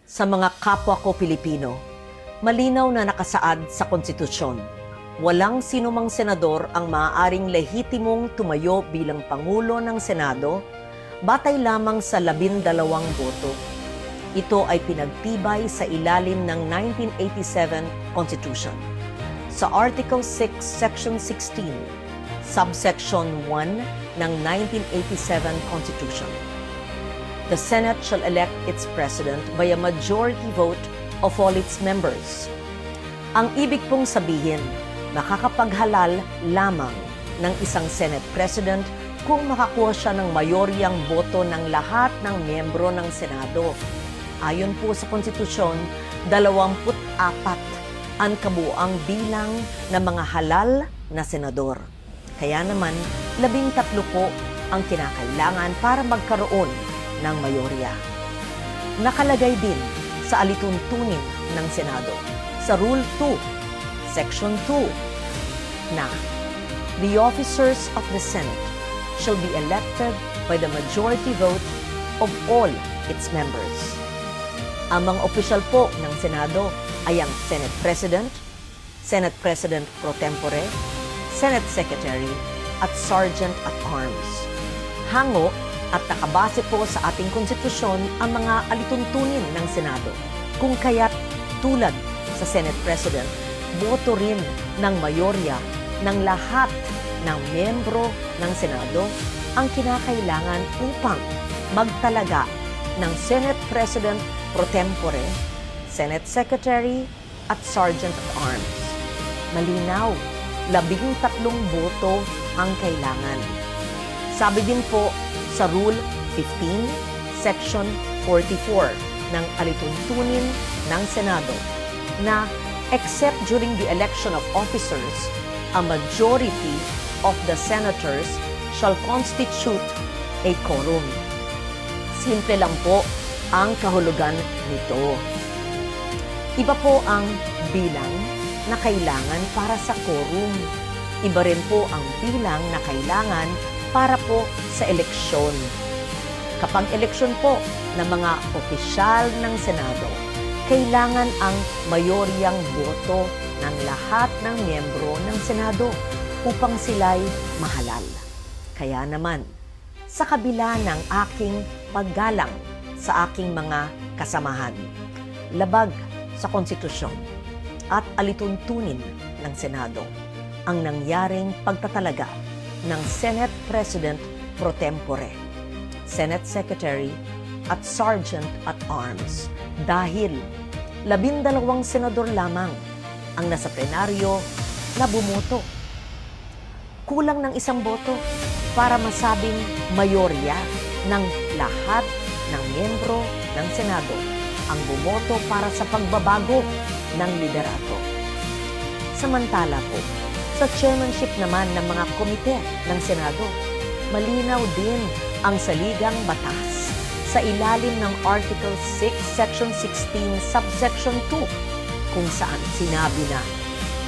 Sa mga kapwa ko Pilipino, malinaw na nakasaad sa konstitusyon, walang sinumang senador ang maaaring lehitimong tumayo bilang Pangulo ng Senado batay lamang sa 12 boto. Ito ay pinagtibay sa ilalim ng 1987 Constitution. Sa Article 6, Section 16, Subsection 1 ng 1987 Constitution. The Senate shall elect its president by a majority vote of all its members. Ang ibig pong sabihin, makakapaghalal lamang ng isang Senate President kung makakuha siya ng mayoryang boto ng lahat ng miyembro ng Senado. Ayon po sa konstitusyon, 24 ang kabuuang bilang ng mga halal na senador. Kaya naman, 13 po ang kinakailangan para magkaroon ng mayorya. Nakalagay din sa alituntunin ng Senado sa Rule 2, Section 2 na the officers of the Senate shall be elected by the majority vote of all its members. Ang mga opisyal po ng Senado ay ang Senate President, Senate President pro tempore, Senate Secretary at Sergeant at Arms. Hango at nakabase po sa ating konstitusyon ang mga alituntunin ng Senado. Kung kaya't tulad sa Senate President, boto rin ng mayorya ng lahat ng miyembro ng Senado ang kinakailangan upang magtalaga ng Senate President pro tempore, Senate Secretary at Sergeant at Arms. Malinaw, 13 boto ang kailangan. Sabi din po sa Rule 15, Section 44 ng alituntunin ng Senado na except during the election of officers, a majority of the senators shall constitute a quorum. Simple lang po ang kahulugan nito. Iba po ang bilang na kailangan para sa quorum. Iba rin po ang bilang na kailangan para po sa eleksyon. Kapag eleksyon po ng mga opisyal ng Senado, kailangan ang mayoryang boto ng lahat ng miyembro ng Senado upang sila'y mahalal. Kaya naman, sa kabila ng aking paggalang sa aking mga kasamahan, labag sa konstitusyon at alituntunin ng Senado, ang nangyaring pagtatalaga ng Senate President pro tempore, Senate Secretary at Sergeant at Arms dahil 12 senador lamang ang nasa plenaryo na bumoto. Kulang ng isang boto para masabing mayorya ng lahat ng miyembro ng Senado ang bumoto para sa pagbabago ng liderato. Samantala po, sa chairmanship naman ng mga komite ng Senado, malinaw din ang saligang batas sa ilalim ng Article 6, Section 16, Subsection 2, kung saan sinabi na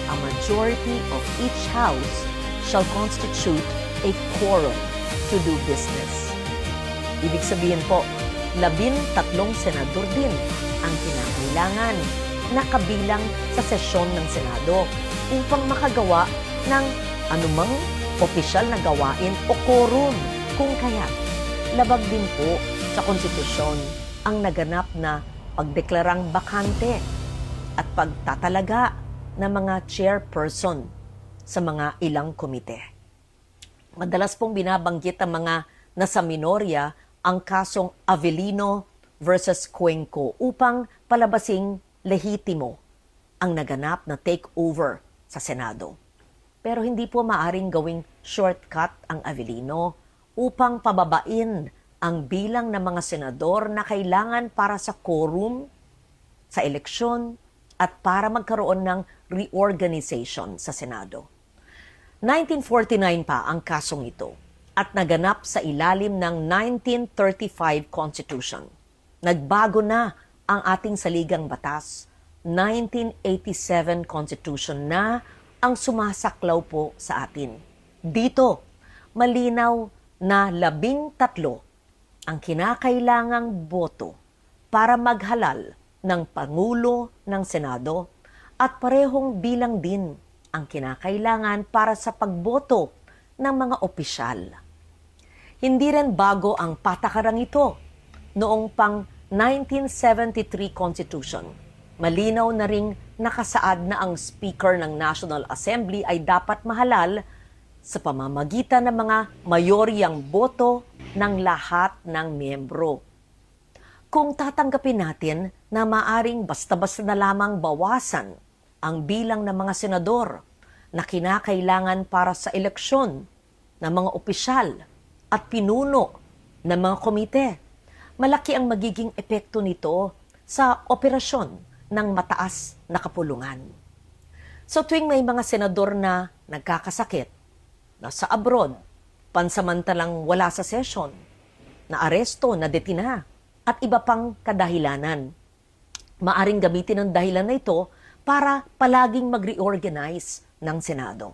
a majority of each house shall constitute a quorum to do business. Ibig sabihin po, 13 senador din ang kinakailangan na kabilang sa sesyon ng Senado upang makagawa ng anumang opisyal na gawain o quorum. Kung kaya, labag din po sa konstitusyon ang naganap na pagdeklarang bakante at pagtatalaga ng mga chairperson sa mga ilang komite. Madalas pong binabanggit ang mga nasa minorya ang kasong Avellino versus Cuenco upang palabasing lehitimo ang naganap na takeover sa Senado. Pero hindi po maaring gawing shortcut ang Avellino upang pababain ang bilang ng mga senador na kailangan para sa quorum, sa eleksyon, at para magkaroon ng reorganization sa Senado. 1949 pa ang kasong ito at naganap sa ilalim ng 1935 Constitution. Nagbago na ang ating saligang batas, 1987 Constitution na ang sumasaklaw po sa atin. Dito, malinaw na 13 ang kinakailangang boto para maghalal ng Pangulo ng Senado at parehong bilang din ang kinakailangan para sa pagboto ng mga opisyal. Hindi rin bago ang patakarang ito noong pang 1973 Constitution. Malinaw na ring nakasaad na ang Speaker ng National Assembly ay dapat mahalal sa pamamagitan ng mga mayoryang boto ng lahat ng miyembro. Kung tatanggapin natin na maaring basta-basta na lamang bawasan ang bilang ng mga senador na kinakailangan para sa eleksyon ng mga opisyal at pinuno ng mga komite, malaki ang magiging epekto nito sa operasyon ng mataas na kapulungan. So tuwing may mga senador na nagkakasakit, nasa abroad, pansamantalang wala sa session, na aresto, na detina, at iba pang kadahilanan, maaring gamitin ang dahilan na ito para palaging mag-reorganize ng Senado.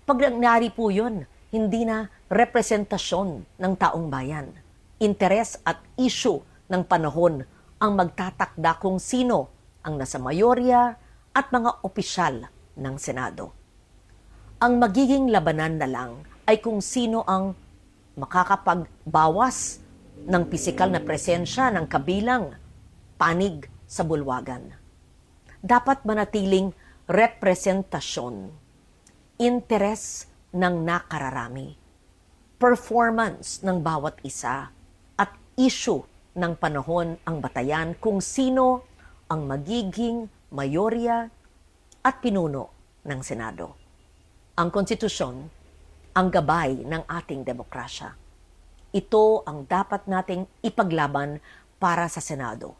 Pag nangyari po yun, hindi na representasyon ng taong bayan. Interes at issue ng panahon ang magtatakda kung sino ang nasa mayorya at mga opisyal ng Senado. Ang magiging labanan na lang ay kung sino ang makakapagbawas ng pisikal na presensya ng kabilang panig sa bulwagan. Dapat manatiling representasyon, interes ng nakararami, performance ng bawat isa, at issue ng panahon ang batayan kung sino ang magiging mayorya at pinuno ng Senado. Ang konstitusyon, ang gabay ng ating demokrasya. Ito ang dapat nating ipaglaban para sa Senado,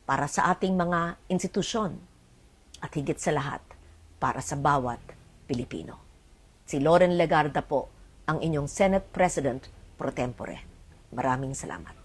para sa ating mga institusyon, at higit sa lahat, para sa bawat Pilipino. Si Loren Legarda po, ang inyong Senate President pro tempore. Maraming salamat.